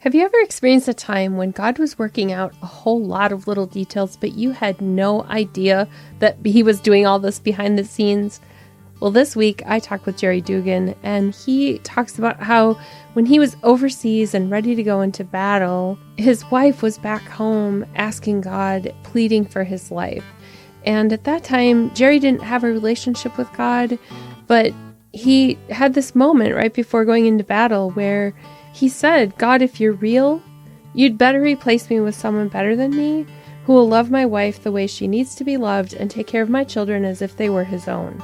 Have you ever experienced a time when God was working out a whole lot of little details, but you had no idea that He was doing all this behind the scenes? Well, this week I talked with Jerry Dugan, and he talks about how when he was overseas and ready to go into battle, his wife was back home asking God, pleading for his life. And at that time, Jerry didn't have a relationship with God, but he had this moment right before going into battle where he said, God, if you're real, you'd better replace me with someone better than me who will love my wife the way she needs to be loved and take care of my children as if they were his own.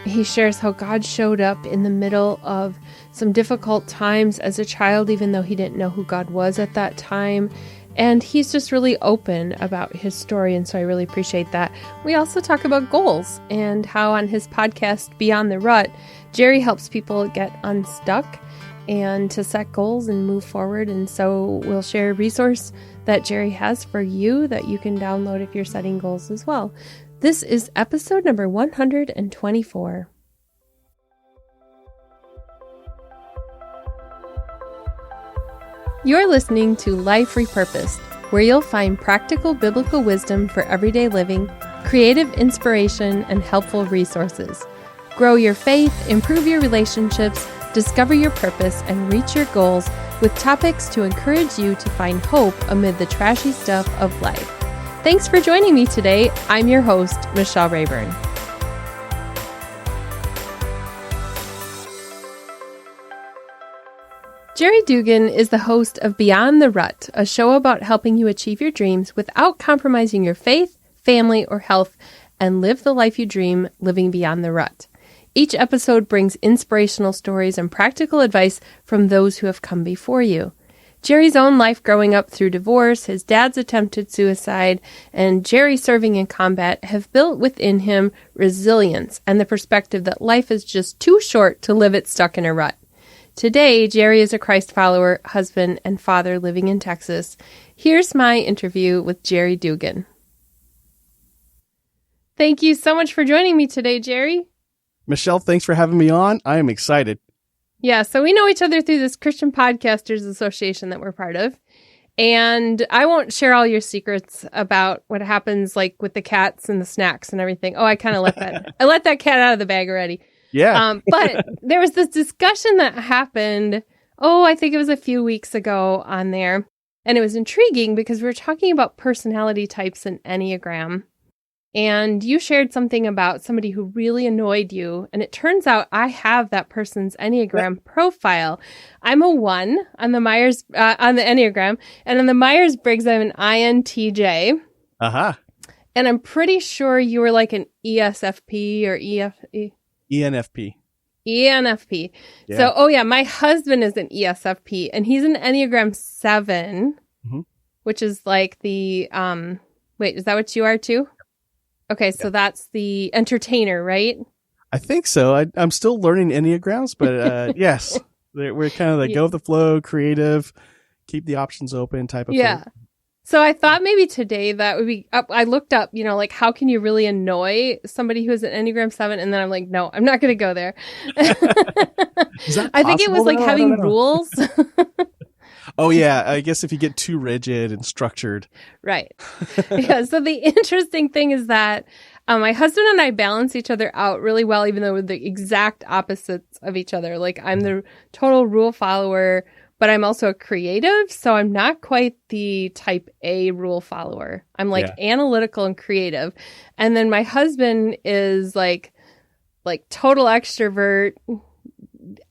He shares how God showed up in the middle of some difficult times as a child, even though he didn't know who God was at that time. And he's just really open about his story, and so I really appreciate that. We also talk about goals and how on his podcast, Beyond the Rut, Jerry helps people get unstuck and to set goals and move forward. And so we'll share a resource that Jerry has for you that you can download if you're setting goals as well. This is episode number 124. You're listening to Life Repurposed, where you'll find practical biblical wisdom for everyday living, creative inspiration, and helpful resources. Grow your faith, improve your relationships, discover your purpose, and reach your goals with topics to encourage you to find hope amid the trashy stuff of life. Thanks for joining me today. I'm your host, Michelle Rayburn. Jerry Dugan is the host of Beyond the Rut, a show about helping you achieve your dreams without compromising your faith, family, or health, and live the life you dream, living beyond the rut. Each episode brings inspirational stories and practical advice from those who have come before you. Jerry's own life growing up through divorce, his dad's attempted suicide, and Jerry serving in combat have built within him resilience and the perspective that life is just too short to live it stuck in a rut. Today, Jerry is a Christ follower, husband, and father living in Texas. Here's my interview with Jerry Dugan. Thank you so much for joining me today, Jerry. Michelle, thanks for having me on. I am excited. Yeah, so we know each other through this Christian Podcasters Association that we're part of. And I won't share all your secrets about what happens like with the cats and the snacks and everything. Oh, I kind of let that cat out of the bag already. Yeah. But there was this discussion that happened, I think it was a few weeks ago on there. And it was intriguing because we were talking about personality types and Enneagram. And you shared something about somebody who really annoyed you. And it turns out I have that person's Enneagram profile. I'm a 1 on the on the Enneagram. And on the Myers-Briggs, I'm an INTJ. Uh-huh. And I'm pretty sure you were like an ESFP or ENFP. ENFP. Yeah. So, my husband is an ESFP, and he's an Enneagram 7, which is like the, wait, is that what you are too? Okay, so that's the entertainer, right? I think so. I'm still learning Enneagrams, but yes, we're kind of like go with the flow, creative, keep the options open type of thing. So I thought maybe today that would be up. I looked up, like how can you really annoy somebody who's an Enneagram 7? And then I'm like, no, I'm not going to go there. I think it was like having rules. Oh, yeah. I guess if you get too rigid and structured. Right. Yeah. So the interesting thing is that my husband and I balance each other out really well, even though we're the exact opposites of each other. Like I'm the total rule follower, but I'm also a creative. So I'm not quite the type A rule follower. I'm like analytical and creative. And then my husband is like total extrovert,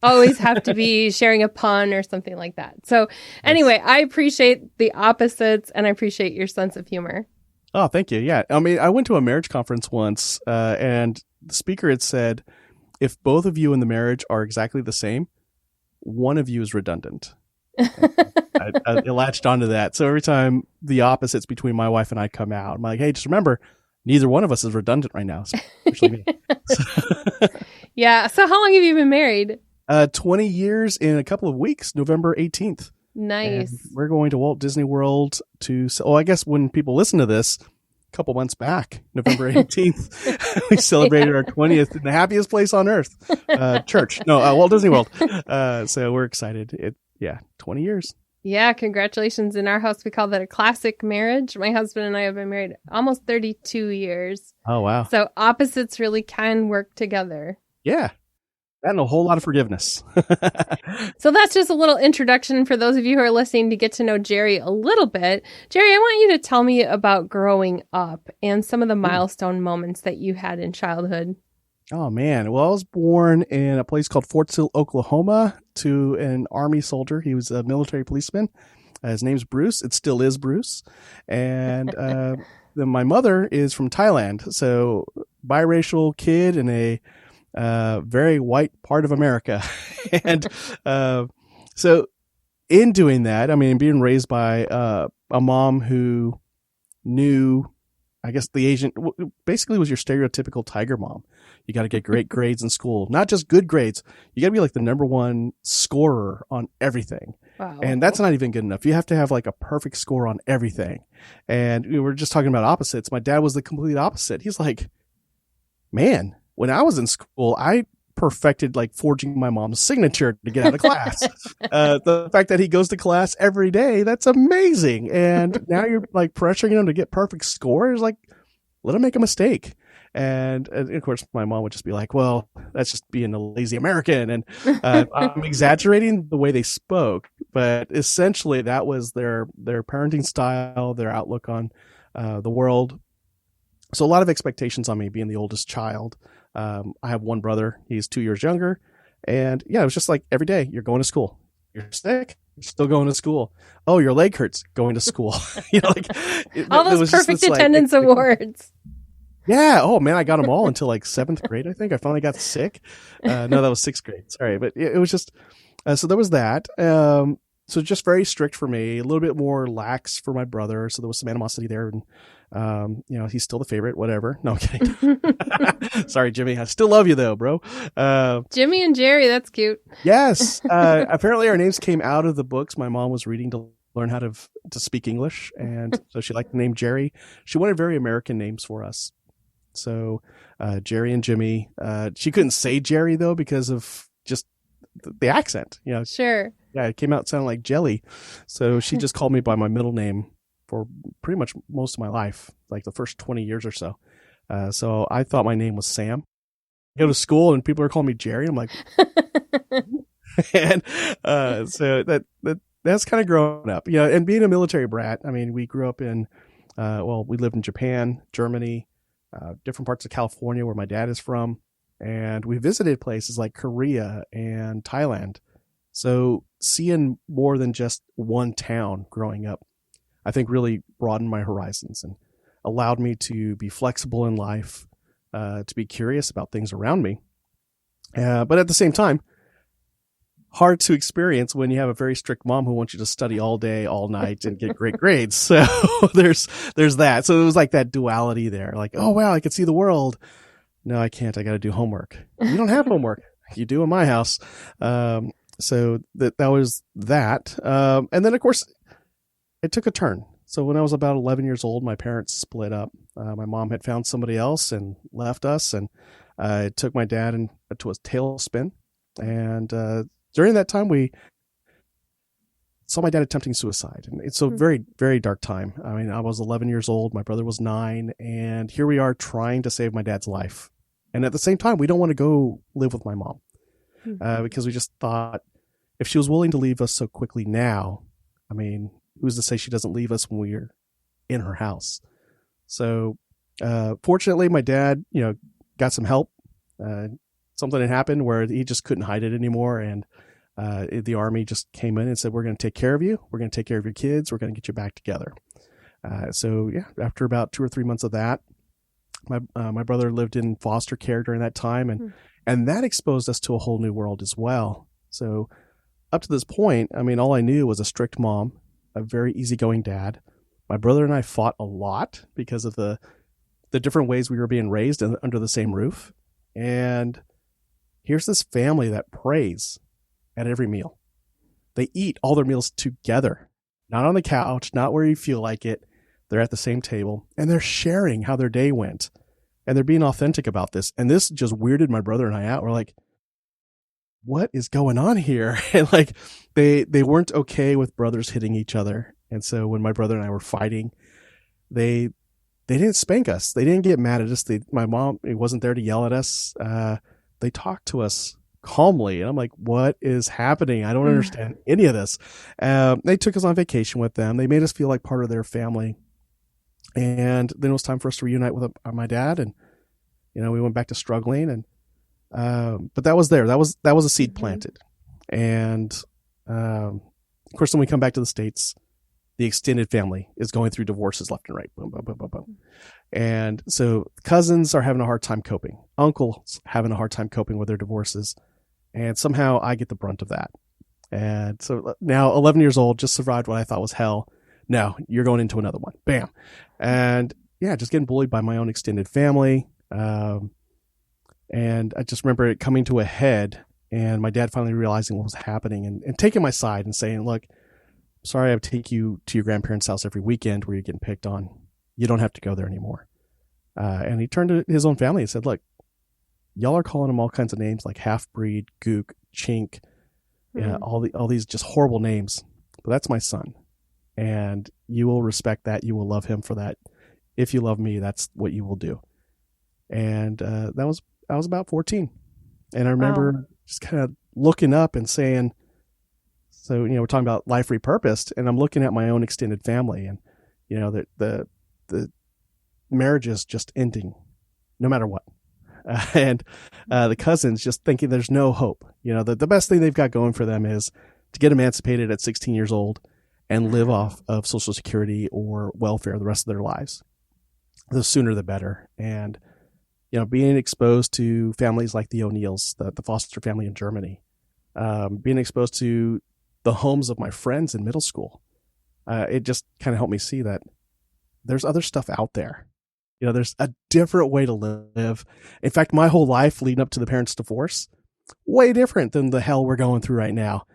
always have to be sharing a pun or something like that. So anyway, I appreciate the opposites and I appreciate your sense of humor. Oh, thank you. Yeah. I mean, I went to a marriage conference once and the speaker had said, if both of you in the marriage are exactly the same, one of you is redundant. I latched onto that. So every time the opposites between my wife and I come out, I'm like, hey, just remember, neither one of us is redundant right now, especially me. Yeah. So how long have you been married? 20 years in a couple of weeks, November 18th. Nice. And we're going to Walt Disney World I guess when people listen to this, a couple months back, November 18th, we celebrated our 20th in the happiest place on earth, church. No, Walt Disney World. So we're excited. 20 years. Yeah, congratulations. In our house, we call that a classic marriage. My husband and I have been married almost 32 years. Oh, wow. So opposites really can work together. Yeah. And a whole lot of forgiveness. So that's just a little introduction for those of you who are listening to get to know Jerry a little bit. Jerry, I want you to tell me about growing up and some of the milestone moments that you had in childhood. Oh, man. Well, I was born in a place called Fort Sill, Oklahoma, to an Army soldier. He was a military policeman. His name's Bruce. It still is Bruce. And then my mother is from Thailand. So biracial kid in a very white part of America. And so in doing that, I mean, being raised by a mom who knew, I guess the Asian basically was your stereotypical tiger mom. You got to get great grades in school, not just good grades. You got to be like the number one scorer on everything. Wow. And that's not even good enough. You have to have like a perfect score on everything. And we were just talking about opposites. My dad was the complete opposite. He's like, man, when I was in school, I perfected like forging my mom's signature to get out of class. The fact that he goes to class every day, that's amazing. And now you're like pressuring him to get perfect scores. Like, let him make a mistake. And of course, my mom would just be like, well, that's just being a lazy American. And I'm exaggerating the way they spoke, but essentially that was their parenting style, their outlook on the world. So a lot of expectations on me being the oldest child. I have one brother. He's 2 years younger. And yeah, it was just like every day you're going to school. You're sick. You're still going to school. Oh, your leg hurts. Going to school. All those perfect attendance awards. Yeah. Oh man, I got them all until like 7th grade. I think I finally got sick. No, that was 6th grade. Sorry, but it was just so there was that. So just very strict for me. A little bit more lax for my brother. So there was some animosity there, and he's still the favorite. Whatever. No, I'm kidding. Sorry, Jimmy. I still love you though, bro. Jimmy and Jerry. That's cute. Yes. Apparently, our names came out of the books my mom was reading to learn how to speak English, and so she liked the name Jerry. She wanted very American names for us. So Jerry and Jimmy. She couldn't say Jerry though because of just the accent. Sure. Yeah, it came out sounding like jelly. So she just called me by my middle name for pretty much most of my life, like the first 20 years or so. So I thought my name was Sam. I go to school and people are calling me Jerry. I'm like, and so that's kind of growing up, and being a military brat. I mean, we grew up in, we lived in Japan, Germany, different parts of California where my dad is from. And we visited places like Korea and Thailand. So seeing more than just one town growing up, I think really broadened my horizons and allowed me to be flexible in life, to be curious about things around me. But at the same time, hard to experience when you have a very strict mom who wants you to study all day, all night and get great grades. So there's that. So it was like that duality there. Like, oh, wow, I could see the world. No, I can't. I got to do homework. You don't have homework. You do in my house. So that was that. And then, of course, it took a turn. So when I was about 11 years old, my parents split up. My mom had found somebody else and left us. And it took my dad to a tailspin. And during that time, we saw my dad attempting suicide. And it's a very, very dark time. I mean, I was 11 years old. My brother was 9. And here we are trying to save my dad's life. And at the same time, we don't want to go live with my mom because we just thought if she was willing to leave us so quickly now, I mean, who's to say she doesn't leave us when we're in her house? So fortunately, my dad, got some help. Something had happened where he just couldn't hide it anymore. And the Army just came in and said, we're going to take care of you. We're going to take care of your kids. We're going to get you back together. So yeah, after about 2 or 3 months of that, my brother lived in foster care during that time, and that exposed us to a whole new world as well. So up to this point, I mean, all I knew was a strict mom, a very easygoing dad. My brother and I fought a lot because of the different ways we were being raised under the same roof. And here's this family that prays at every meal. They eat all their meals together, not on the couch, not where you feel like it. They're at the same table and they're sharing how their day went and they're being authentic about this. And this just weirded my brother and I out. We're like, what is going on here? And like, they weren't okay with brothers hitting each other. And so when my brother and I were fighting, they didn't spank us. They didn't get mad at us. My mom wasn't there to yell at us. They talked to us calmly. And I'm like, what is happening? I don't understand any of this. They took us on vacation with them. They made us feel like part of their family. And then it was time for us to reunite with my dad. And, we went back to struggling. And, but that was there. That was a seed planted. And, of course, when we come back to the States, the extended family is going through divorces left and right. Boom, boom, boom, boom, boom. And so cousins are having a hard time coping. Uncles having a hard time coping with their divorces. And somehow I get the brunt of that. And so now 11 years old, just survived what I thought was hell. No, you're going into another one. Bam. And yeah, just getting bullied by my own extended family. And I just remember it coming to a head and my dad finally realizing what was happening and taking my side and saying, look, sorry, I would take you to your grandparents' house every weekend where you're getting picked on. You don't have to go there anymore. And he turned to his own family and said, look, y'all are calling him all kinds of names like half-breed, gook, chink, all these just horrible names. But that's my son. And you will respect that. You will love him for that. If you love me, that's what you will do. And I was about 14. And I remember just kind of looking up and saying, so, we're talking about life repurposed, and I'm looking at my own extended family and, the marriage is just ending no matter what. And the cousins just thinking there's no hope. The best thing they've got going for them is to get emancipated at 16 years old and live off of Social Security or welfare the rest of their lives. The sooner the better. And, being exposed to families like the O'Neills, the foster family in Germany, being exposed to the homes of my friends in middle school, it just kind of helped me see that there's other stuff out there. There's a different way to live. In fact, my whole life leading up to the parents' divorce, way different than the hell we're going through right now.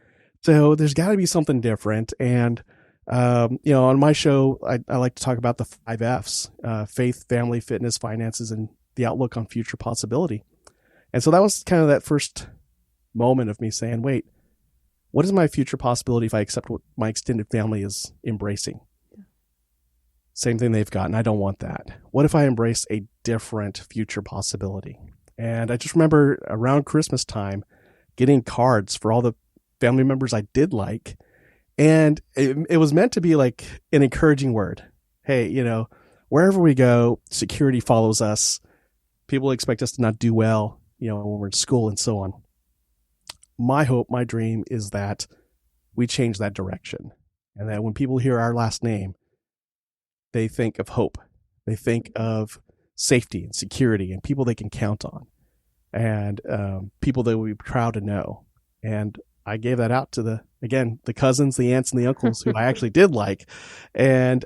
So there's got to be something different. And, on my show, I like to talk about the 5 F's, faith, family, fitness, finances, and the outlook on future possibility. And so that was kind of that first moment of me saying, wait, what is my future possibility if I accept what my extended family is embracing? Same thing they've got, and I don't want that. What if I embrace a different future possibility? And I just remember around Christmas time getting cards for all the family members I did like. And it was meant to be like an encouraging word. Hey, wherever we go, security follows us. People expect us to not do well, when we're in school and so on. My hope, my dream is that we change that direction. And that when people hear our last name, they think of hope. They think of safety and security and people they can count on and people they will be proud to know. And I gave that out to the cousins, the aunts, and the uncles who I actually did like. And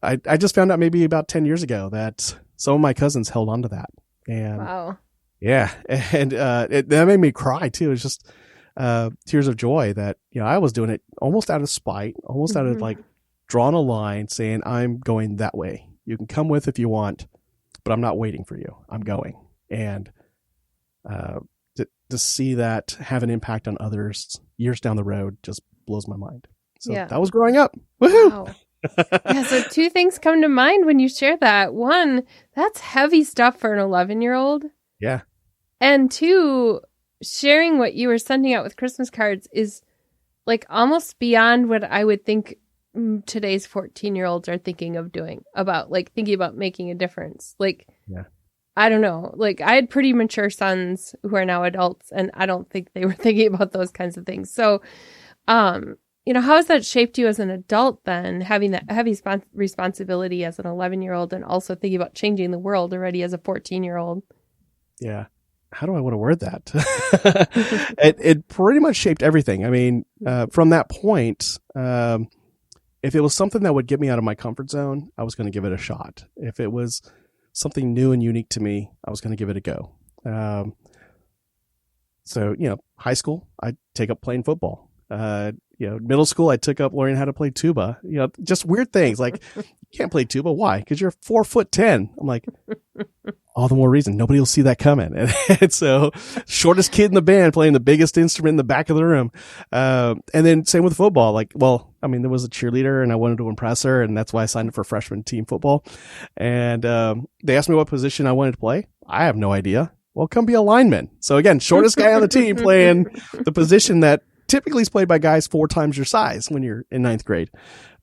I just found out maybe about 10 years ago that some of my cousins held on to that. And wow. Yeah. And that made me cry too. It was just tears of joy that, I was doing it almost out of spite, almost out of like drawing a line saying, I'm going that way. You can come with if you want, but I'm not waiting for you. I'm going. And to see that have an impact on others years down the road just blows my mind. So that was growing up. Woohoo! Wow. Yeah, so 2 things come to mind when you share that. 1, that's heavy stuff for an 11-year-old. Yeah. And 2, sharing what you were sending out with Christmas cards is like almost beyond what I would think today's 14-year-olds are thinking of doing, about like thinking about making a difference. Like, yeah. I don't know. Like, I had pretty mature sons who are now adults, and I don't think they were thinking about those kinds of things. So, how has that shaped you as an adult then, having that heavy responsibility as an 11-year-old and also thinking about changing the world already as a 14-year-old? Yeah. How do I want to word that? It pretty much shaped everything. I mean, from that point, if it was something that would get me out of my comfort zone, I was going to give it a shot. If it was something new and unique to me, I was going to give it a go. So, high school, I'd take up playing football. Middle school, I took up learning how to play tuba. Just weird things like, you can't play tuba. Why? Because you're 4'10". I'm like, all the more reason nobody will see that coming. And so shortest kid in the band playing the biggest instrument in the back of the room. And then same with football. Like, well, I mean, there was a cheerleader and I wanted to impress her, and that's why I signed up for freshman team football. And they asked me what position I wanted to play. I have no idea. Well, come be a lineman. So again, shortest guy on the team playing the position that typically is played by guys 4 times your size when you're in 9th grade.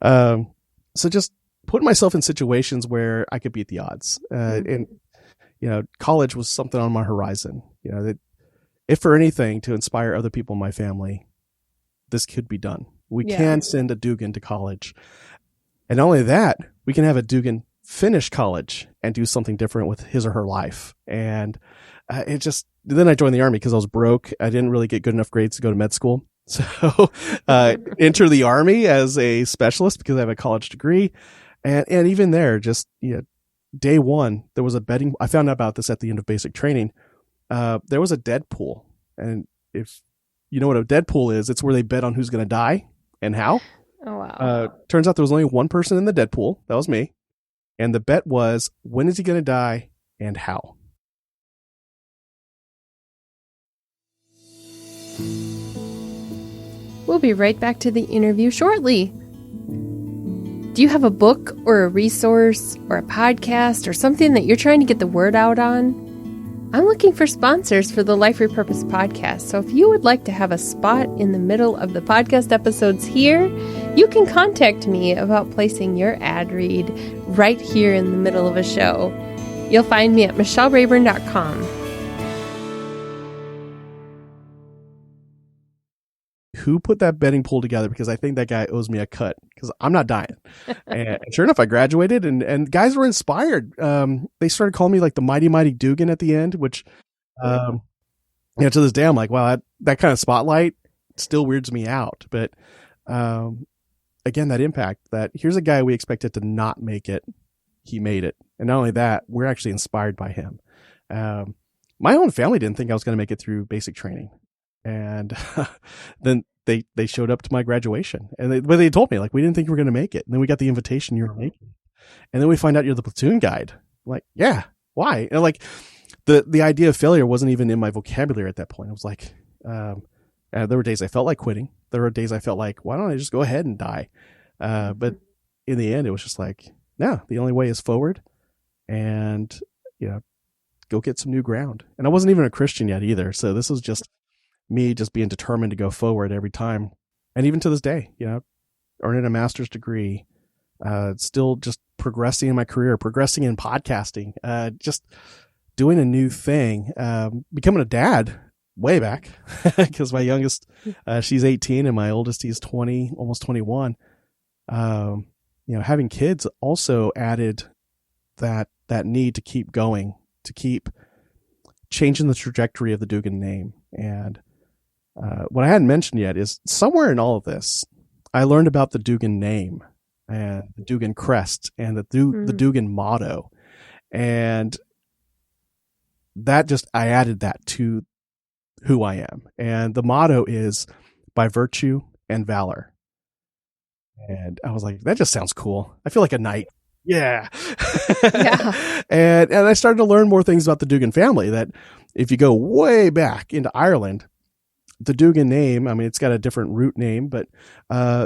So just putting myself in situations where I could beat the odds. And, college was something on my horizon, that if for anything to inspire other people in my family, this could be done. We can send a Dugan to college. And not only that, we can have a Dugan finish college and do something different with his or her life. And then I joined the Army because I was broke. I didn't really get good enough grades to go to med school. So enter the Army as a specialist because I have a college degree. And even there, just day one, there was a betting. I found out about this at the end of basic training. There was a dead pool. And if you know what a dead pool is, it's where they bet on who's going to die and how. Oh, wow. Turns out there was only one person in the dead pool. That was me. And the bet was, when is he going to die and how? We'll be right back to the interview shortly. Do you have a book or a resource or a podcast or something that you're trying to get the word out on? I'm looking for sponsors for the Life Repurpose podcast, so if you would like to have a spot in the middle of the podcast episodes here, you can contact me about placing your ad read right here in the middle of a show. You'll find me at michellerayburn.com. Who put that betting pool together? Because I think that guy owes me a cut because I'm not dying. And sure enough, I graduated and guys were inspired. They started calling me like the Mighty Mighty Dugan at the end, which, to this day, I'm like, wow, that kind of spotlight still weirds me out. But, again, that impact that here's a guy we expected to not make it. He made it. And not only that, we're actually inspired by him. My own family didn't think I was going to make it through basic training. And then they showed up to my graduation and they told me like, we didn't think you were going to make it. And then we got the invitation you were making. And then we find out you're the platoon guide. I'm like, yeah, why? And like the idea of failure wasn't even in my vocabulary at that point. I was like, there were days I felt like quitting. There were days I felt like, why don't I just go ahead and die? But in the end, it was just like, no, the only way is forward and, go get some new ground. And I wasn't even a Christian yet either. So this was just me just being determined to go forward every time. And even to this day, earning a master's degree, still just progressing in my career, progressing in podcasting, just doing a new thing, becoming a dad way back because my youngest, she's 18 and my oldest, he's 20, almost 21. Having kids also added that need to keep going, to keep changing the trajectory of the Dugan name. And what I hadn't mentioned yet is somewhere in all of this, I learned about the Dugan name and the Dugan crest and the Dugan motto. And I added that to who I am. And the motto is by virtue and valor. And I was like, that just sounds cool. I feel like a knight. Yeah. Yeah. And I started to learn more things about the Dugan family, that if you go way back into Ireland, the Dugan name, I mean, it's got a different root name, but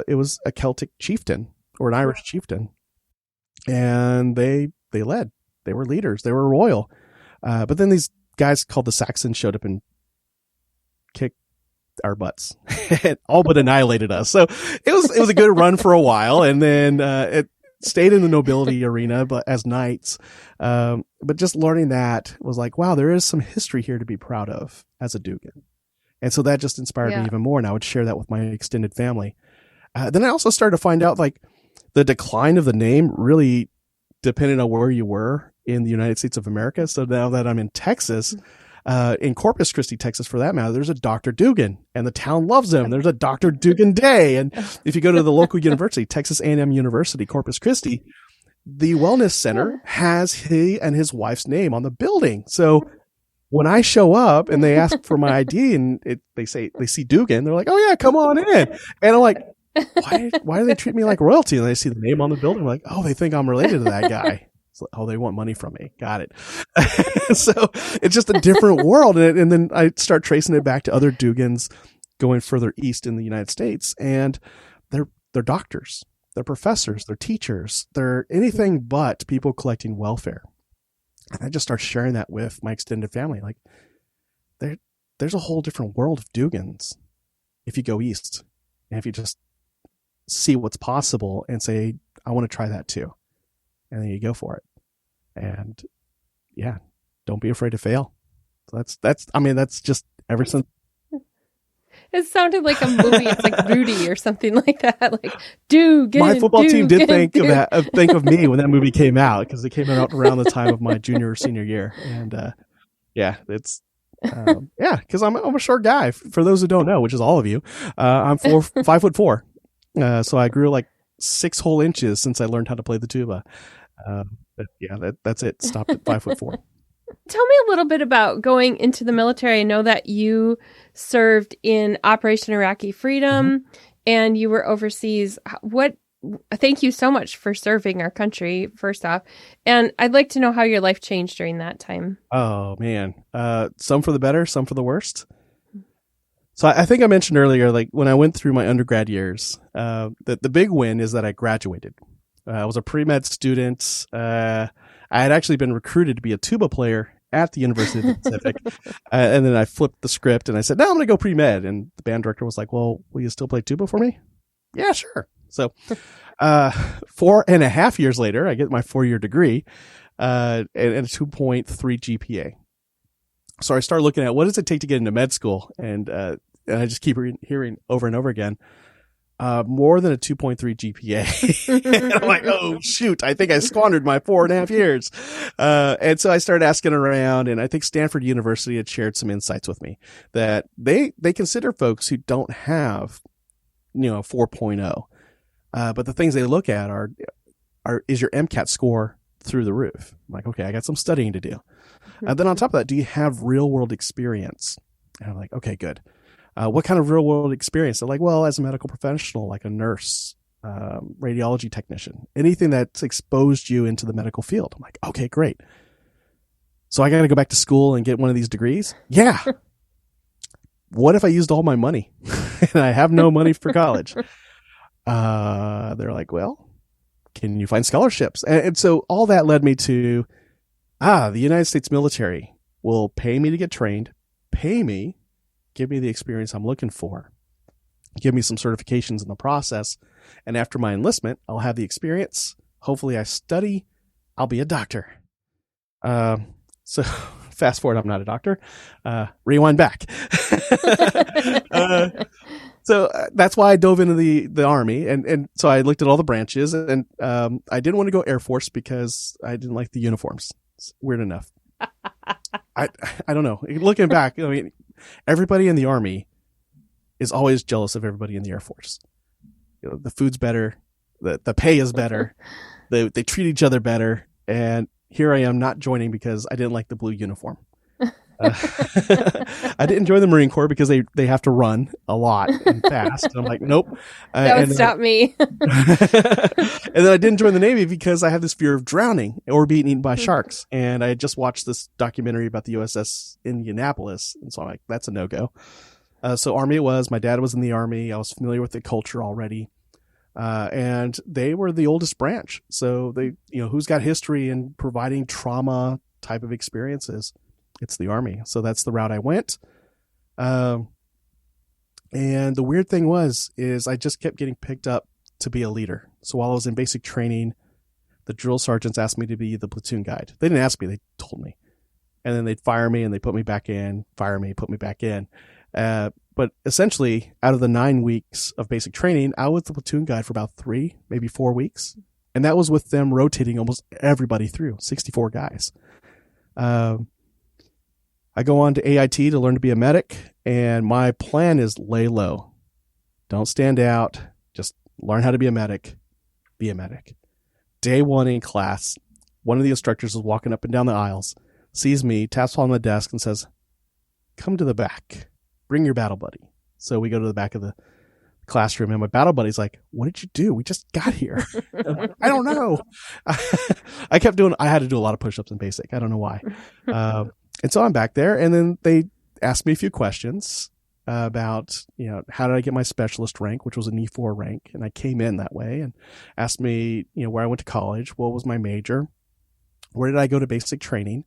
it was a Celtic chieftain or an Irish chieftain. And they led. They were leaders. They were royal. But then these guys called the Saxons showed up and kicked our butts and all but annihilated us. So it was a good run for a while. And then it stayed in the nobility arena, but as knights. But just learning that was like, wow, there is some history here to be proud of as a Dugan. And so that just inspired me even more. And I would share that with my extended family. Then I also started to find out like the decline of the name really depended on where you were in the United States of America. So now that I'm in Texas, in Corpus Christi, Texas, for that matter, there's a Dr. Dugan and the town loves him. There's a Dr. Dugan Day. And if you go to the local university, Texas A&M University, Corpus Christi, the wellness center has he and his wife's name on the building. So when I show up and they ask for my ID and they see Dugan, they're like, oh yeah, come on in. And I'm like, why do they treat me like royalty? And they see the name on the building, like, oh, they think I'm related to that guy. So, oh, they want money from me. Got it. So it's just a different world. And then I start tracing it back to other Dugans going further east in the United States. And they're doctors, they're professors, they're teachers, they're anything but people collecting welfare. And I just start sharing that with my extended family. Like there's a whole different world of Dugans if you go east. And if you just see what's possible and say, I want to try that too. And then you go for it. And yeah, don't be afraid to fail. So that's just ever since. It sounded like a movie. It's like Rudy or something like that. Like Dugan. My football team did think of me when that movie came out, because it came out around the time of my junior or senior year. And yeah, it's because I'm a short guy. For those who don't know, which is all of you, I'm 5'4". So I grew like 6 whole inches since I learned how to play the tuba. But yeah, that's it. Stopped at 5'4". Tell me a little bit about going into the military. I know that you served in Operation Iraqi Freedom and you were overseas. Thank you so much for serving our country, first off. And I'd like to know how your life changed during that time. Oh, man. Some for the better, some for the worst. So I think I mentioned earlier, like when I went through my undergrad years, the big win is that I graduated. I was a pre-med student. I had actually been recruited to be a tuba player at the University of the Pacific. And then I flipped the script and I said, no, I'm going to go pre-med. And the band director was like, well, will you still play tuba for me? Yeah, sure. So 4.5 years later, I get my 4-year degree and a 2.3 GPA. So I started looking at what does it take to get into med school? And I just keep hearing over and over again, more than a 2.3 GPA. And I'm like, oh, shoot, I think I squandered my 4.5 years. And so I started asking around, and I think Stanford University had shared some insights with me that they consider folks who don't have, 4.0. But the things they look at is your MCAT score through the roof? I'm like, okay, I got some studying to do. Then on top of that, do you have real world experience? And I'm like, okay, good. What kind of real world experience? They're like, well, as a medical professional, like a nurse, radiology technician, anything that's exposed you into the medical field. I'm like, okay, great. So I got to go back to school and get one of these degrees. Yeah. What if I used all my money and I have no money for college? They're like, well, can you find scholarships? And so all that led me to, the United States military will pay me to get trained, give me the experience I'm looking for, give me some certifications in the process. And after my enlistment, I'll have the experience. Hopefully I study. I'll be a doctor. So fast forward, I'm not a doctor. Rewind back. So that's why I dove into the Army. And so I looked at all the branches, and I didn't want to go Air Force because I didn't like the uniforms. It's weird enough. I don't know. Looking back, I mean, everybody in the Army is always jealous of everybody in the Air Force. The food's better. The pay is better. They treat each other better. And here I am not joining because I didn't like the blue uniform. I didn't join the Marine Corps because they have to run a lot and fast. And I'm like, nope. That would stop me. And then I didn't join the Navy because I have this fear of drowning or being eaten by sharks. And I had just watched this documentary about the USS Indianapolis. And so I'm like, that's a no-go. So Army it was. My dad was in the Army. I was familiar with the culture already. And they were the oldest branch. So they, who's got history in providing trauma type of experiences? It's the Army. So that's the route I went. And the weird thing is I just kept getting picked up to be a leader. So while I was in basic training, the drill sergeants asked me to be the platoon guide. They didn't ask me, they told me. And then they'd fire me and they put me back in, fire me, put me back in. But essentially, out of the 9 weeks of basic training, I was the platoon guide for about 3, maybe 4 weeks. And that was with them rotating almost everybody through, 64 guys. I go on to AIT to learn to be a medic, and my plan is lay low. Don't stand out. Just learn how to be a medic. Be a medic. Day 1 in class, one of the instructors is walking up and down the aisles, sees me, taps on the desk, and says, come to the back. Bring your battle buddy. So we go to the back of the classroom, and my battle buddy's like, "What did you do? We just got here." I don't know. I had to do a lot of push-ups in basic. I don't know why. And so I'm back there, and then they asked me a few questions about, how did I get my specialist rank, which was an E4 rank, and I came in that way, and asked me, where I went to college, what was my major, where did I go to basic training.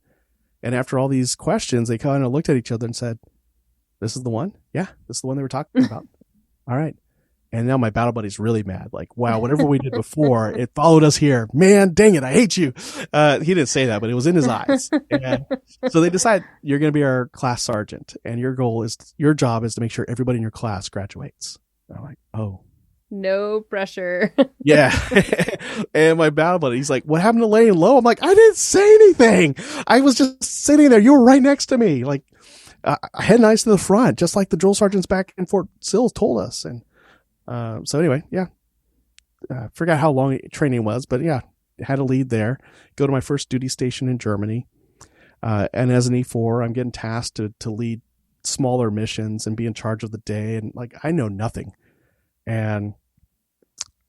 And after all these questions, they kind of looked at each other and said, "This is the one? Yeah, this is the one they were talking about." All right. And now my battle buddy's really mad. Like, wow, whatever we did before, it followed us here. Man, dang it, I hate you. He didn't say that, but it was in his eyes. And so they decide, you're going to be our class sergeant, and your job is to make sure everybody in your class graduates. And I'm like, oh. No pressure. Yeah. And my battle buddy, he's like, "What happened to laying low?" I'm like, "I didn't say anything. I was just sitting there. You were right next to me. Like, head nice to the front, just like the drill sergeants back in Fort Sill told us." And so anyway, yeah. Forgot how long training was, but yeah, had a lead there. Go to my first duty station in Germany. And as an E4, I'm getting tasked to lead smaller missions and be in charge of the day. And like, I know nothing. And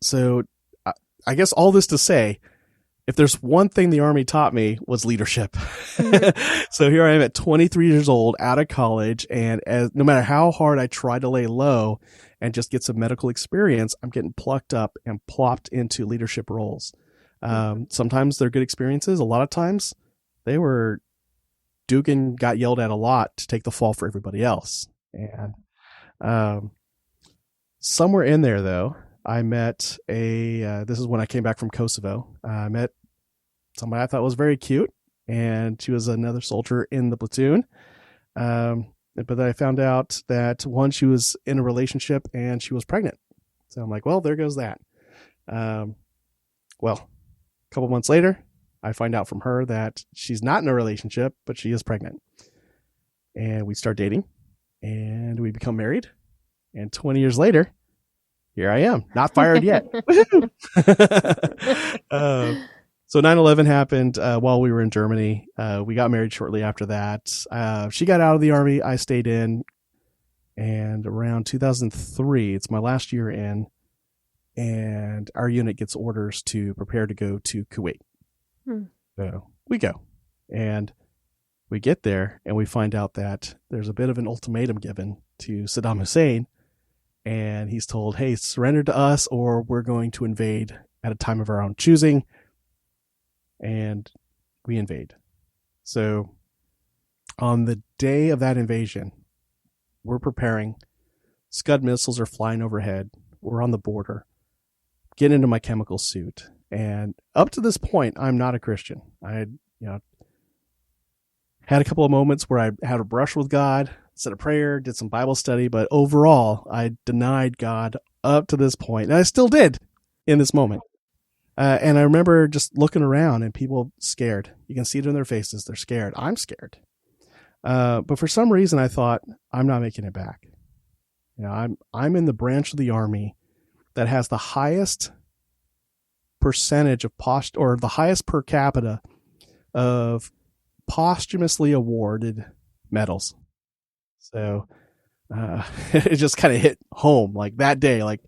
so I guess all this to say, if there's one thing the Army taught me, was leadership. Mm-hmm. So here I am at 23 years old, out of college, and no matter how hard I try to lay low and just get some medical experience, I'm getting plucked up and plopped into leadership roles. Sometimes they're good experiences. A lot of times Dugan got yelled at a lot to take the fall for everybody else. And somewhere in there, though, I met this is when I came back from Kosovo. I met somebody I thought was very cute, and she was another soldier in the platoon. But then I found out that, one, she was in a relationship and she was pregnant. So I'm like, well, there goes that. Well, a couple months later, I find out from her that she's not in a relationship, but she is pregnant. And we start dating, and we become married. And 20 years later, here I am, not fired yet. So 9/11 happened while we were in Germany. We got married shortly after that. She got out of the Army. I stayed in. And around 2003, it's my last year in, and our unit gets orders to prepare to go to Kuwait. So we go. And we get there, and we find out that there's a bit of an ultimatum given to Saddam Hussein. And he's told, hey, surrender to us or we're going to invade at a time of our own choosing. And we invade. So on the day of that invasion, we're preparing. Scud missiles are flying overhead. We're on the border. Get into my chemical suit. And up to this point, I'm not a Christian. I had, had a couple of moments where I had a brush with God, said a prayer, did some Bible study, but overall, I denied God up to this point. And I still did in this moment. And I remember just looking around and people scared. You can see it in their faces. They're scared. I'm scared. But for some reason, I thought, I'm not making it back. I'm in the branch of the Army that has the highest percentage of or the highest per capita of posthumously awarded medals. So it just kind of hit home like that day, like,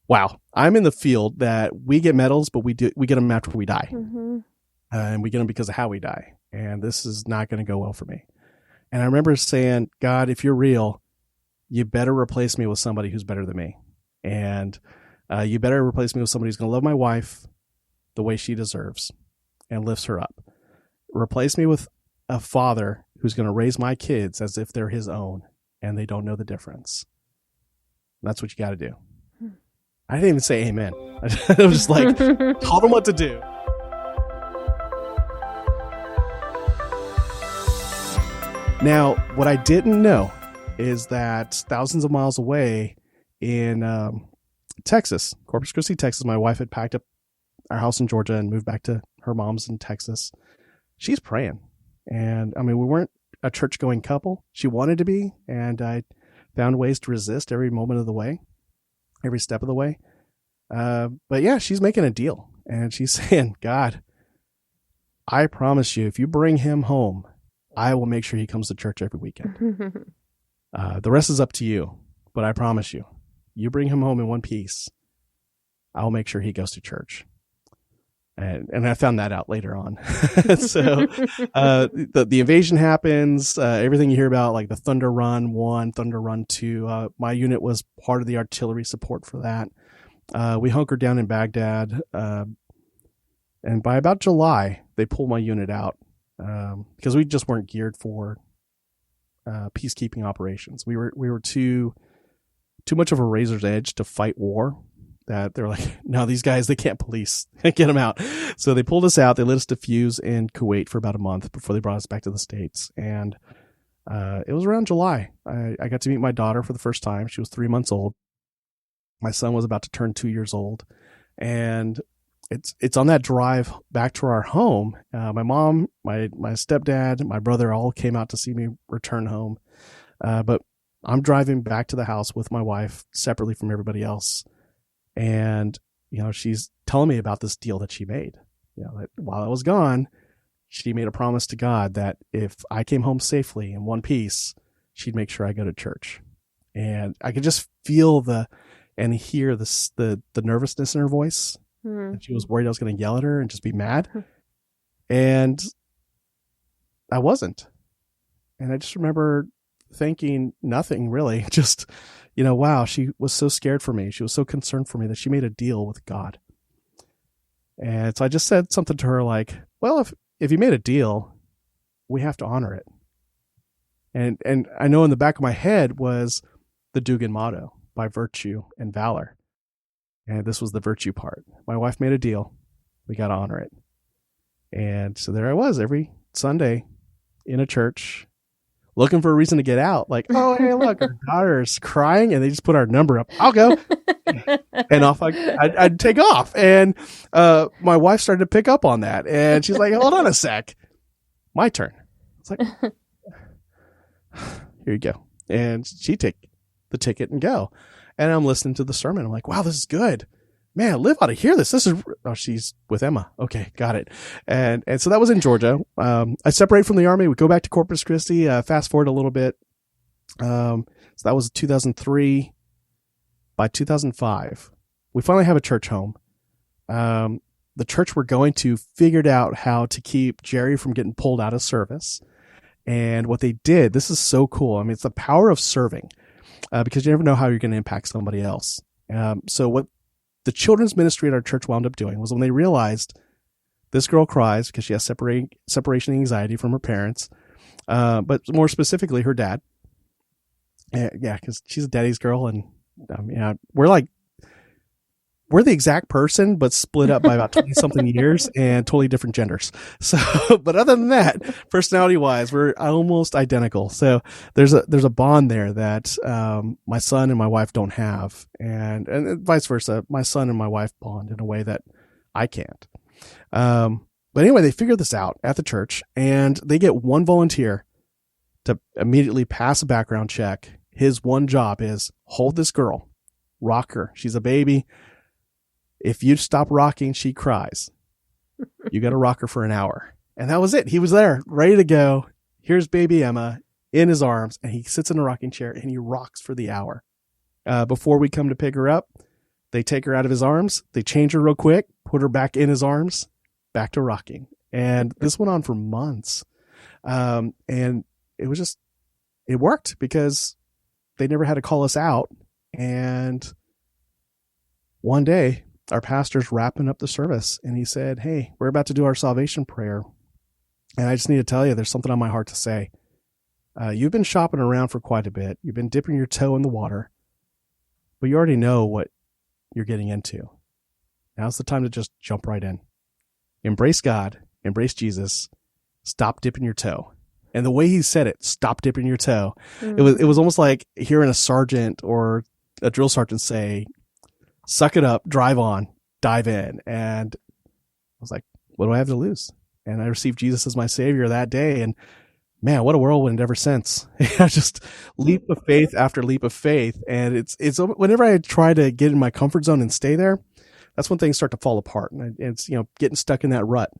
wow, I'm in the field that we get medals, but we get them after we die. Mm-hmm. And we get them because of how we die. And this is not going to go well for me. And I remember saying, God, if you're real, you better replace me with somebody who's better than me. And you better replace me with somebody who's going to love my wife the way she deserves and lifts her up. Replace me with a father who's going to raise my kids as if they're his own and they don't know the difference. That's what you got to do. I didn't even say amen. I was just like, told them what to do. Now, what I didn't know is that thousands of miles away in Texas, Corpus Christi, Texas, my wife had packed up our house in Georgia and moved back to her mom's in Texas. She's praying. And I mean, we weren't a church-going couple. She wanted to be, and I found ways to resist every moment of the way, every step of the way. But yeah, she's making a deal, and she's saying, God, I promise you, if you bring him home, I will make sure he comes to church every weekend. The rest is up to you, but I promise you. you bring him home in one piece, I'll make sure he goes to church. And I found that out later on. So the invasion happens. Everything you hear about, like the Thunder Run 1, Thunder Run 2. My unit was part of the artillery support for that. We hunkered down in Baghdad. And by about July, they pulled my unit out because we just weren't geared for peacekeeping operations. We were too much of a razor's edge to fight war. That they're like, no, these guys, they can't police. Get them out. So they pulled us out. They let us defuse in Kuwait for about a month before they brought us back to the States. And it was around July. I got to meet my daughter for the first time. She was 3 months old. My son was about to turn 2 years old. And it's on that drive back to our home. My mom, my stepdad, my brother all came out to see me return home. But I'm driving back to the house with my wife separately from everybody else. And, she's telling me about this deal that she made. That while I was gone, she made a promise to God that if I came home safely in one piece, she'd make sure I go to church. And I could just feel and hear the nervousness in her voice. And she was worried I was going to yell at her and just be mad. And I wasn't. And I just remember thinking nothing really, just, wow, she was so scared for me. She was so concerned for me that she made a deal with God. And so I just said something to her like, well, if you made a deal, we have to honor it. And I know in the back of my head was the Dugan motto, by virtue and valor. And this was the virtue part. My wife made a deal. We got to honor it. And so there I was every Sunday in a church looking for a reason to get out. Like, oh, hey, look, our daughter's crying, and they just put our number up. I'll go. And off I'd take off. And my wife started to pick up on that. And she's like, hold on a sec. My turn. It's like, here you go. And she take the ticket and go. And I'm listening to the sermon. I'm like, wow, this is good. Man, Liv ought to hear this. This is, she's with Emma. Okay, got it. And so that was in Georgia. I separated from the Army. We go back to Corpus Christi, fast forward a little bit. So that was 2003. By 2005, we finally have a church home. The church we're going to figured out how to keep Jerry from getting pulled out of service. And what they did, this is so cool. I mean, it's the power of serving, because you never know how you're going to impact somebody else. So what the children's ministry at our church wound up doing was when they realized this girl cries because she has separation anxiety from her parents, but more specifically her dad. Yeah, because she's a daddy's girl, and we're the exact person, but split up by about 20 something years and totally different genders. So, but other than that, personality wise, we're almost identical. So there's a bond there that, my son and my wife don't have. And vice versa. My son and my wife bond in a way that I can't. But anyway, they figured this out at the church, and they get one volunteer to immediately pass a background check. His one job is hold this girl, rock her. She's a baby. If you stop rocking, she cries. You got to rock her for an hour. And that was it. He was there, ready to go. Here's baby Emma in his arms, and he sits in a rocking chair and he rocks for the hour. Before we come to pick her up, they take her out of his arms. They change her real quick, put her back in his arms, back to rocking. And this went on for months. And it worked because they never had to call us out. And one day, our pastor's wrapping up the service, and he said, hey, we're about to do our salvation prayer. And I just need to tell you, there's something on my heart to say. You've been shopping around for quite a bit. You've been dipping your toe in the water, but you already know what you're getting into. Now's the time to just jump right in. Embrace God, embrace Jesus, stop dipping your toe. And the way he said it, stop dipping your toe. Mm-hmm. It was almost like hearing a sergeant or a drill sergeant say, suck it up, drive on, dive in. And I was like, what do I have to lose? And I received Jesus as my savior that day. And man, what a whirlwind ever since. Just leap of faith after leap of faith. And it's whenever I try to get in my comfort zone and stay there, that's when things start to fall apart. And it's, getting stuck in that rut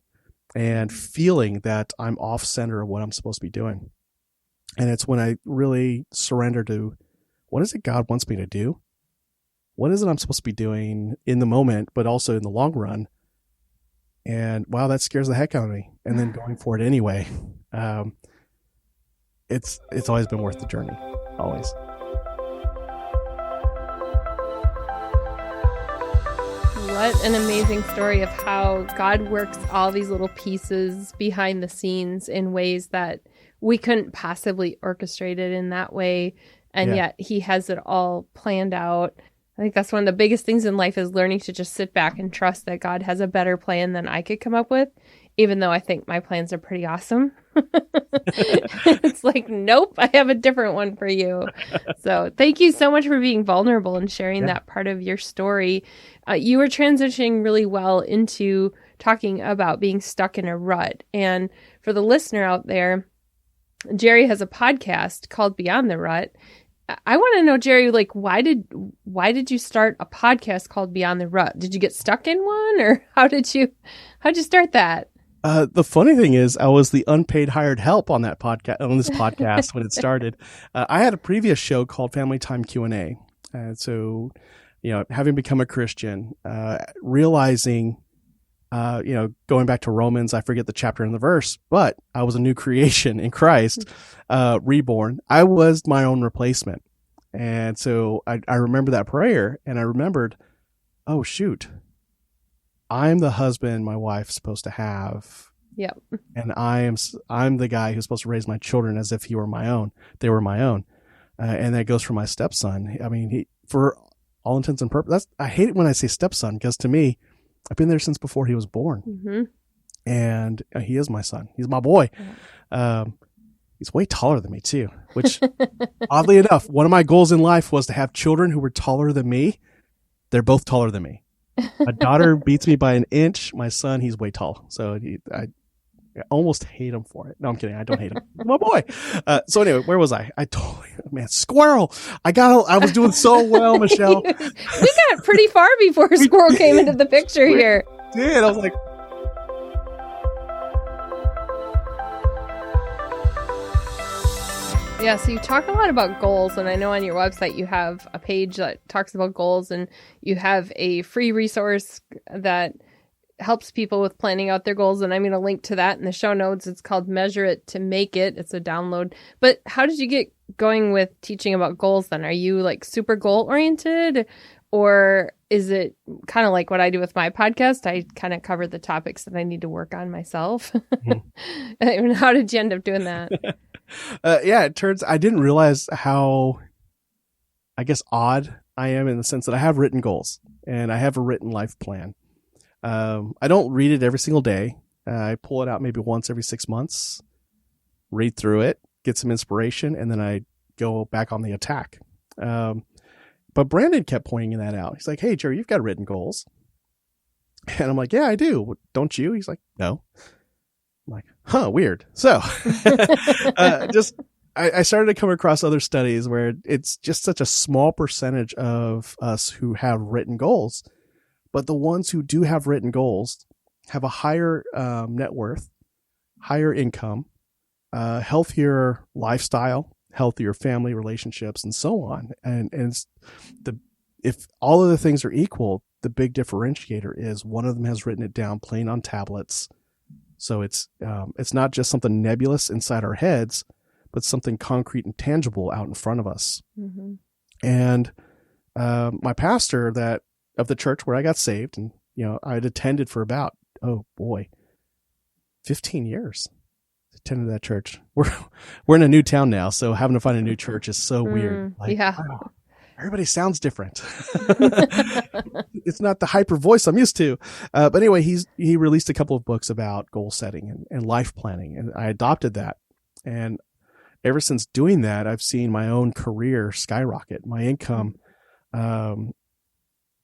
and feeling that I'm off center of what I'm supposed to be doing. And it's when I really surrender to what is it God wants me to do? what is it I'm supposed to be doing in the moment, but also in the long run? And wow, that scares the heck out of me. And then going for it anyway. It's always been worth the journey. Always. What an amazing story of how God works all these little pieces behind the scenes in ways that we couldn't possibly orchestrate it in that way. And yet he has it all planned out. I think that's one of the biggest things in life is learning to just sit back and trust that God has a better plan than I could come up with, even though I think my plans are pretty awesome. It's like, nope, I have a different one for you. So thank you so much for being vulnerable and sharing that part of your story. You were transitioning really well into talking about being stuck in a rut. And for the listener out there, Jerry has a podcast called Beyond the Rut. I want to know, Jerry, like, why did you start a podcast called Beyond the Rut? Did you get stuck in one, or how'd you start that? The funny thing is, I was the unpaid hired help on this podcast when it started. I had a previous show called Family Time Q&A. And so, having become a Christian, realizing, going back to Romans, I forget the chapter and the verse, but I was a new creation in Christ, reborn. I was my own replacement. And so I remember that prayer, and I remembered, oh, shoot, I'm the husband my wife's supposed to have. Yep. And I'm the guy who's supposed to raise my children as if he were my own. They were my own. And that goes for my stepson. I mean, for all intents and purposes, I hate it when I say stepson, because to me, I've been there since before he was born. Mm-hmm. And he is my son. He's my boy. Yeah. He's way taller than me too, which oddly enough, one of my goals in life was to have children who were taller than me. They're both taller than me. My daughter beats me by an inch. My son, he's way tall. So I almost hate him for it. No, I'm kidding. I don't hate him. He's my boy. So anyway, where was I? Squirrel. I was doing so well, Michelle. We got pretty far before squirrel came into the picture here. Did. I was like, yeah, so you talk a lot about goals, and I know on your website you have a page that talks about goals, and you have a free resource that helps people with planning out their goals, and I'm going to link to that in the show notes. It's called Measure It to Make It. It's a download. But how did you get going with teaching about goals then? Are you like super goal oriented, or is it kind of like what I do with my podcast? I kind of cover the topics that I need to work on myself. And how did you end up doing that? I didn't realize how, I guess, odd I am in the sense that I have written goals and I have a written life plan. I don't read it every single day. I pull it out maybe once every 6 months, read through it, get some inspiration, and then I go back on the attack. But Brandon kept pointing that out. He's like, hey, Jerry, you've got written goals. And I'm like, yeah, I do. Don't you? He's like, no. I'm like, huh, weird. So I started to come across other studies where it's just such a small percentage of us who have written goals. But the ones who do have written goals have a higher net worth, higher income, healthier lifestyle, healthier family relationships, and so on. And if all of the things are equal, the big differentiator is one of them has written it down plain on tablets. So it's not just something nebulous inside our heads, but something concrete and tangible out in front of us. Mm-hmm. And my pastor of the church where I got saved, and I had attended for about 15 years. Attended that church. We're in a new town now, so having to find a new church is so weird. Like, yeah. Wow, everybody sounds different. It's not the hyper voice I'm used to. But anyway, he released a couple of books about goal setting and life planning, and I adopted that. And ever since doing that, I've seen my own career skyrocket. My income, doing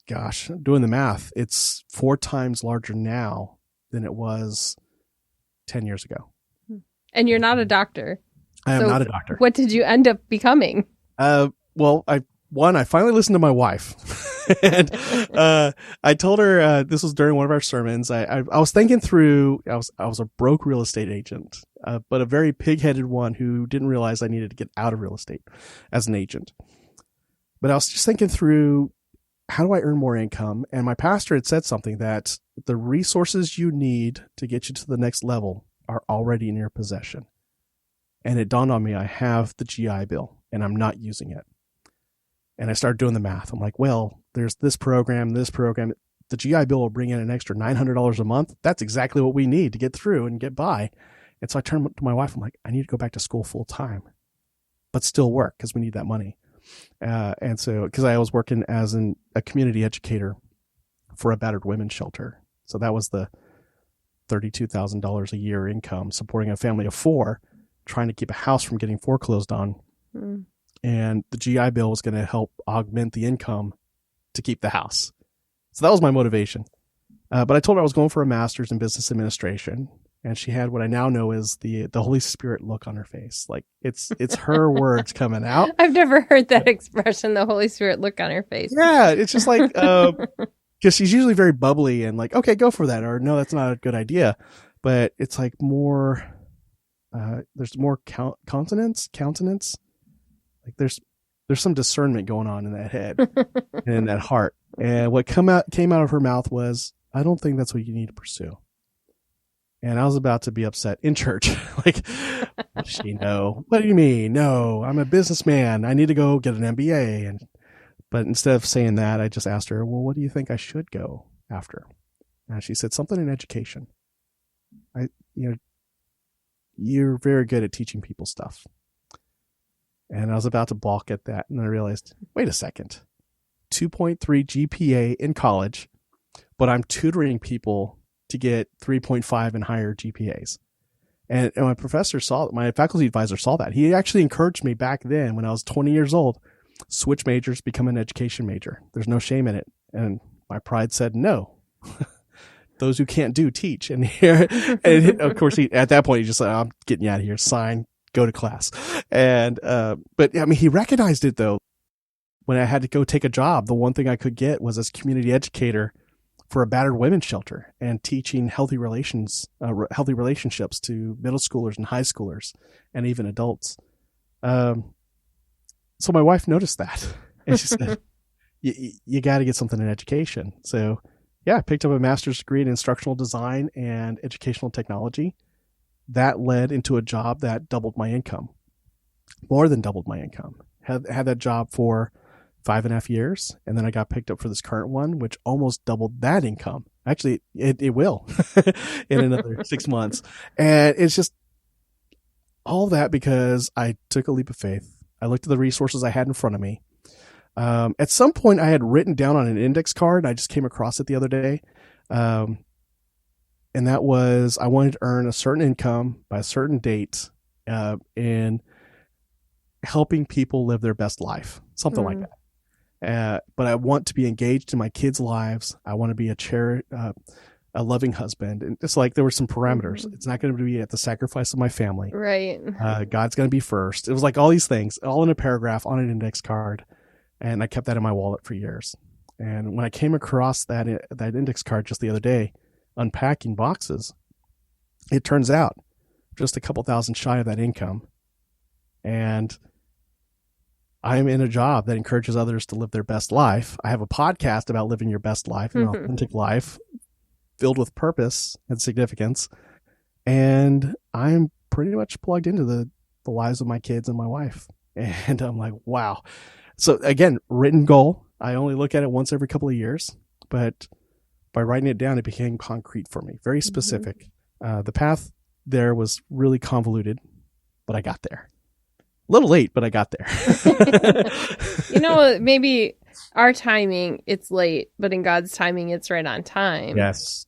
the math, it's 4 times larger now than it was 10 years ago. And you're not a doctor. I am not a doctor. What did you end up becoming? Well, I finally listened to my wife. And I told her, this was during one of our sermons, I was thinking through, I was a broke real estate agent, but a very pig-headed one who didn't realize I needed to get out of real estate as an agent. But I was just thinking through, how do I earn more income? And my pastor had said something that the resources you need to get you to the next level are already in your possession. And it dawned on me, I have the GI Bill and I'm not using it. And I started doing the math. I'm like, well, there's this program. The GI Bill will bring in an extra $900 a month. That's exactly what we need to get through and get by. And so I turned to my wife. I'm like, I need to go back to school full time, but still work because we need that money. And so, because I was working as a community educator for a battered women's shelter. So that was the $32,000 a year income, supporting a family of 4, trying to keep a house from getting foreclosed on. Mm. And the GI Bill was going to help augment the income to keep the house. So that was my motivation. But I told her I was going for a master's in business administration. And she had what I now know is the Holy Spirit look on her face. Like it's her words coming out. I've never heard that expression, the Holy Spirit look on her face. Yeah. It's just like, because she's usually very bubbly and like, okay, go for that. Or no, that's not a good idea. But it's like more, there's more countenance. Like there's some discernment going on in that head and in that heart. And what came out of her mouth was, I don't think that's what you need to pursue. And I was about to be upset in church. Like, what does she know? What do you mean? No, I'm a businessman. I need to go get an MBA. But instead of saying that, I just asked her, well, what do you think I should go after? And she said something in education. You're very good at teaching people stuff. And I was about to balk at that. And then I realized, wait a second, 2.3 GPA in college, but I'm tutoring people to get 3.5 and higher GPAs. And my faculty advisor saw that. He actually encouraged me back then when I was 20 years old, switch majors, become an education major. There's no shame in it. And my pride said, no, those who can't do, teach. And of course, at that point, he just said, I'm getting you out of here, sign, go to class. And, but I mean, he recognized it though. When I had to go take a job, the one thing I could get was as community educator for a battered women's shelter and teaching healthy relationships to middle schoolers and high schoolers and even adults. So my wife noticed that and she said, you got to get something in education. So yeah, I picked up a master's degree in instructional design and educational technology. That led into a job that doubled my income, more than doubled my income. Had that job for 5.5 years. And then I got picked up for this current one, which almost doubled that income. Actually, it will in another 6 months. And it's just all that because I took a leap of faith. I looked at the resources I had in front of me. At some point I had written down on an index card, I just came across it the other day. And that was, I wanted to earn a certain income by a certain date, in helping people live their best life, something like that. But I want to be engaged in my kids' lives. I want to be a loving husband. And it's like there were some parameters. It's not going to be at the sacrifice of my family. Right. God's going to be first. It was like all these things, all in a paragraph on an index card. And I kept that in my wallet for years. And when I came across that index card just the other day, unpacking boxes, it turns out just a couple thousand shy of that income. And I'm in a job that encourages others to live their best life. I have a podcast about living your best life, an authentic life filled with purpose and significance. And I'm pretty much plugged into the lives of my kids and my wife. And I'm like, wow. So again, written goal. I only look at it once every couple of years, but by writing it down, it became concrete for me, very specific. The path there was really convoluted, but I got there. A little late, but I got there. Maybe our timing, it's late, but in God's timing, it's right on time. Yes.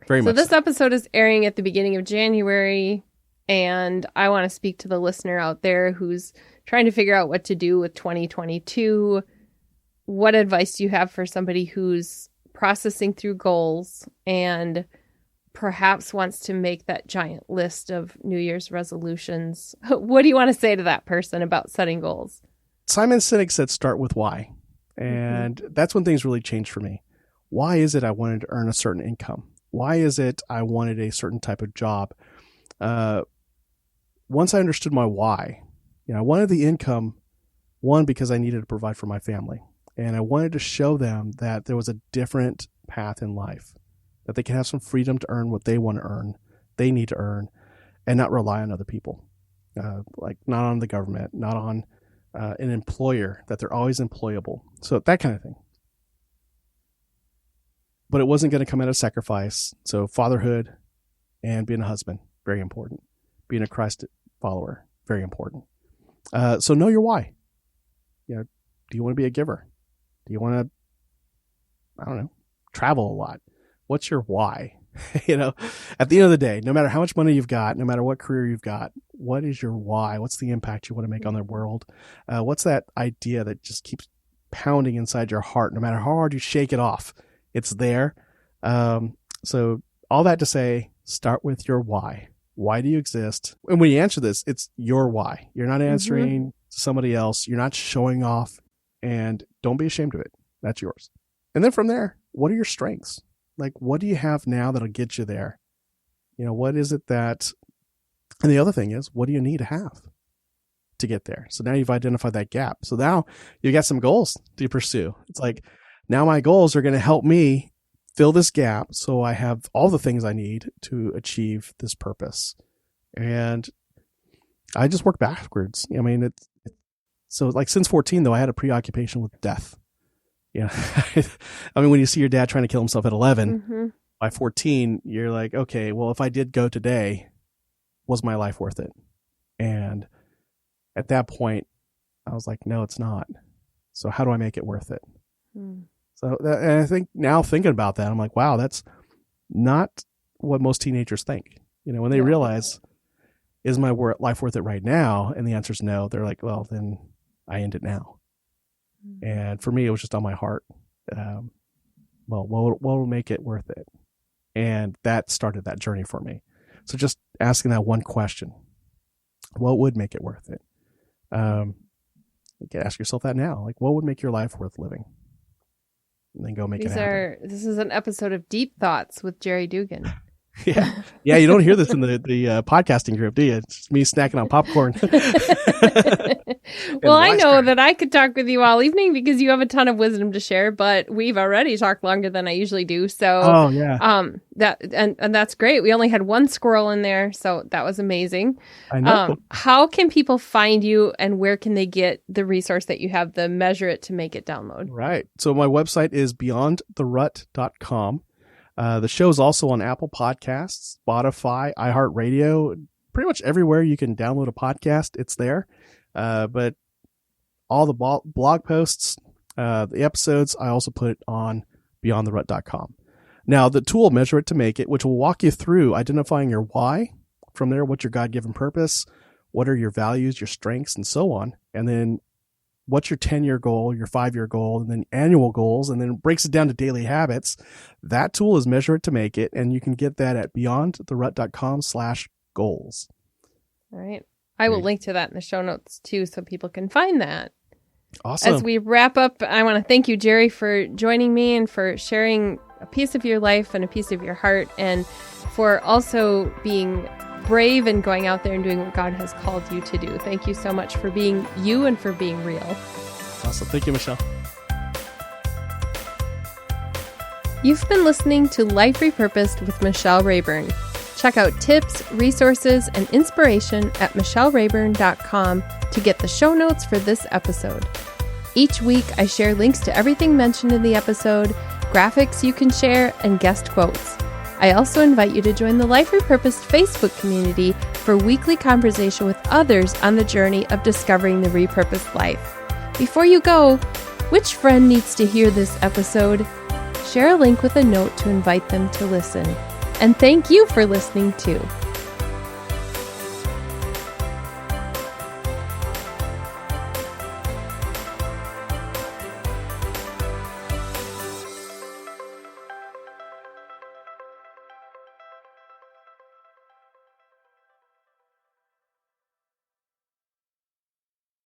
Very much. So this episode is airing at the beginning of January, and I want to speak to the listener out there who's trying to figure out what to do with 2022. What advice do you have for somebody who's processing through goals and perhaps wants to make that giant list of New Year's resolutions? What do you want to say to that person about setting goals? Simon Sinek said, start with why. And that's when things really changed for me. Why is it I wanted to earn a certain income? Why is it I wanted a certain type of job? Once I understood my why, I wanted the income, one, because I needed to provide for my family. And I wanted to show them that there was a different path in life, that they can have some freedom to earn what they want to earn, they need to earn, and not rely on other people, like not on the government, not on an employer, that they're always employable. So that kind of thing. But it wasn't going to come at a sacrifice. So fatherhood and being a husband, very important. Being a Christ follower, very important. So know your why. Do you want to be a giver? Do you want to, travel a lot? What's your why? At the end of the day, no matter how much money you've got, no matter what career you've got, what is your why? What's the impact you want to make on the world? What's that idea that just keeps pounding inside your heart, no matter how hard you shake it off? It's there. So all that to say, start with your why. Why do you exist? And when you answer this, it's your why. You're not answering to somebody else. You're not showing off, and don't be ashamed of it. That's yours. And then from there, what are your strengths? Like, what do you have now that'll get you there? What is it that, and the other thing is, what do you need to have to get there? So now you've identified that gap. So now you got some goals to pursue. It's like, now my goals are going to help me fill this gap so I have all the things I need to achieve this purpose. And I just work backwards. So like since 14, though, I had a preoccupation with death. When you see your dad trying to kill himself at 11, by 14, you're like, okay, well, if I did go today, was my life worth it? And at that point, I was like, no, it's not. So how do I make it worth it? So and I think now thinking about that, I'm like, wow, that's not what most teenagers think. When they realize, is my life worth it right now? And the answer is no. They're like, well, then I end it now. And for me, it was just on my heart. What will make it worth it? And that started that journey for me. So just asking that one question, what would make it worth it? You can ask yourself that now. Like, what would make your life worth living? And then go make it happen. This is an episode of Deep Thoughts with Jerry Dugan. Yeah. You don't hear this in the podcasting group, do you? It's just me snacking on popcorn. Well, I know that I could talk with you all evening because you have a ton of wisdom to share, but we've already talked longer than I usually do. So, and that's great. We only had one squirrel in there, so that was amazing. I know. How can people find you, and where can they get the resource that you have, the Measure It to Make It download? Right. So my website is beyondtherut.com. The show is also on Apple Podcasts, Spotify, iHeartRadio, pretty much everywhere you can download a podcast, it's there. But all the blog posts, the episodes, I also put on beyondtherut.com. Now, the tool Measure It to Make It, which will walk you through identifying your why, from there, what's your God-given purpose, what are your values, your strengths, and so on, and then what's your 10-year goal, your 5-year goal, and then annual goals, and then it breaks it down to daily habits. That tool is Measure It to Make It, and you can get that at beyondtherut.com/goals. All right. I will link to that in the show notes, too, so people can find that. Awesome. As we wrap up, I want to thank you, Jerry, for joining me and for sharing a piece of your life and a piece of your heart, and for also being brave and going out there and doing what God has called you to do. Thank you so much for being you and for being real. Awesome. Thank you, Michelle. You've been listening to Life Repurposed with Michelle Rayburn. Check out tips, resources, and inspiration at michellerayburn.com to get the show notes for this episode. Each week, I share links to everything mentioned in the episode, graphics you can share, and guest quotes. I also invite you to join the Life Repurposed Facebook community for weekly conversation with others on the journey of discovering the repurposed life. Before you go, which friend needs to hear this episode? Share a link with a note to invite them to listen. And thank you for listening too.